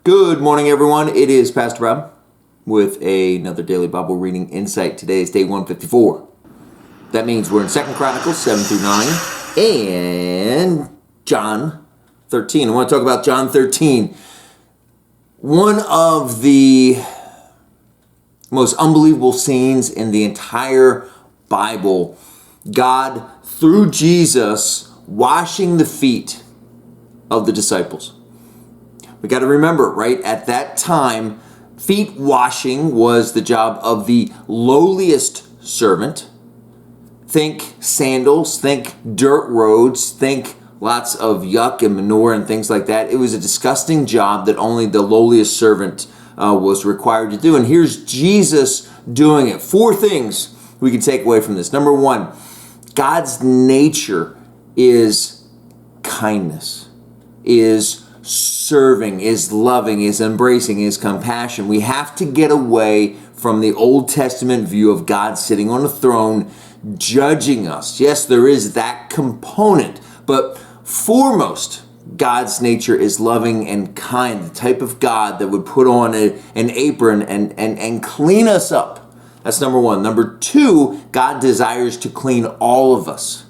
Good morning, everyone. It is Pastor Rob with another daily Bible reading insight. Today is day 154. That means we're in 2 Chronicles 7 through 9 and John 13. I want to talk about John 13. One of the most unbelievable scenes in the entire Bible. God, through Jesus, washing the feet of the disciples. We got to remember, right, at that time, feet washing was the job of the lowliest servant. Think sandals, think dirt roads, think lots of yuck and manure and things like that. It was a disgusting job that only the lowliest servant was required to do. And here's Jesus doing it. 4 things we can take away from this. Number 1, God's nature is kindness, is serving, is loving, is embracing, is compassion. We have to get away from the Old Testament view of God sitting on a throne judging us. Yes, there is that component, but foremost, God's nature is loving and kind, the type of God that would put on an apron and clean us up. That's number 1. Number 2, God desires to clean all of us,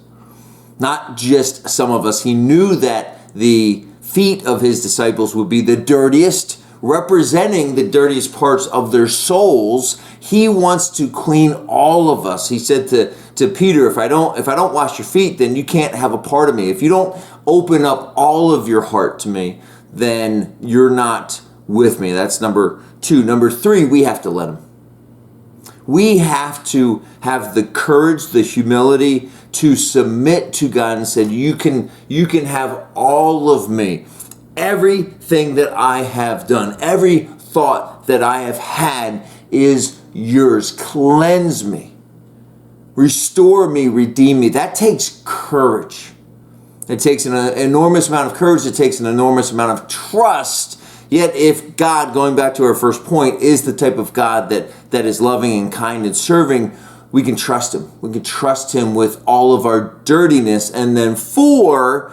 not just some of us. He knew that the feet of his disciples would be the dirtiest, representing the dirtiest parts of their souls. He wants to clean all of us. He said to Peter, if I don't wash your feet, then you can't have a part of me. If you don't open up all of your heart to me, then you're not with me. That's number 2. Number 3, we have to let him. We have to have the courage, the humility to submit to God and say, you can have all of me. Everything that I have done, every thought that I have had is yours. Cleanse me, restore me, redeem me. That takes courage. It takes an enormous amount of courage. It takes an enormous amount of trust. Yet if God, going back to our first point, is the type of God that is loving and kind and serving, we can trust him. We can trust him with all of our dirtiness. And then 4,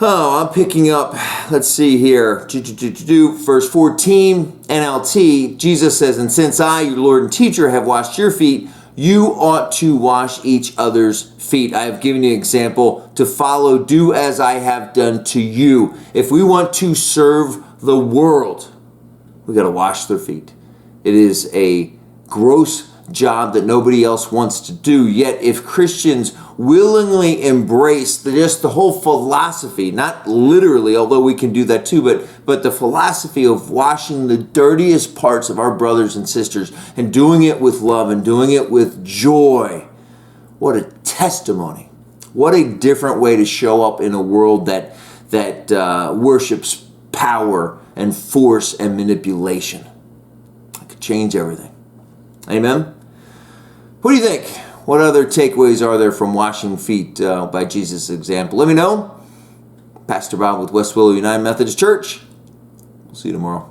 I'm picking up, let's see here, verse 14, NLT, Jesus says, and since I, your Lord and teacher, have washed your feet, you ought to wash each other's feet. I have given you an example to follow. Do as I have done to you. If we want to serve the world, we got to wash their feet. It is a gross job that nobody else wants to do. Yet if Christians willingly embrace just the whole philosophy, not literally, although we can do that too, but the philosophy of washing the dirtiest parts of our brothers and sisters and doing it with love and doing it with joy, what a testimony. What a different way to show up in a world that worships power and force and manipulation. It could change everything. Amen? What do you think? What other takeaways are there from washing feet by Jesus' example? Let me know. Pastor Bob with West Willow United Methodist Church. We'll see you tomorrow.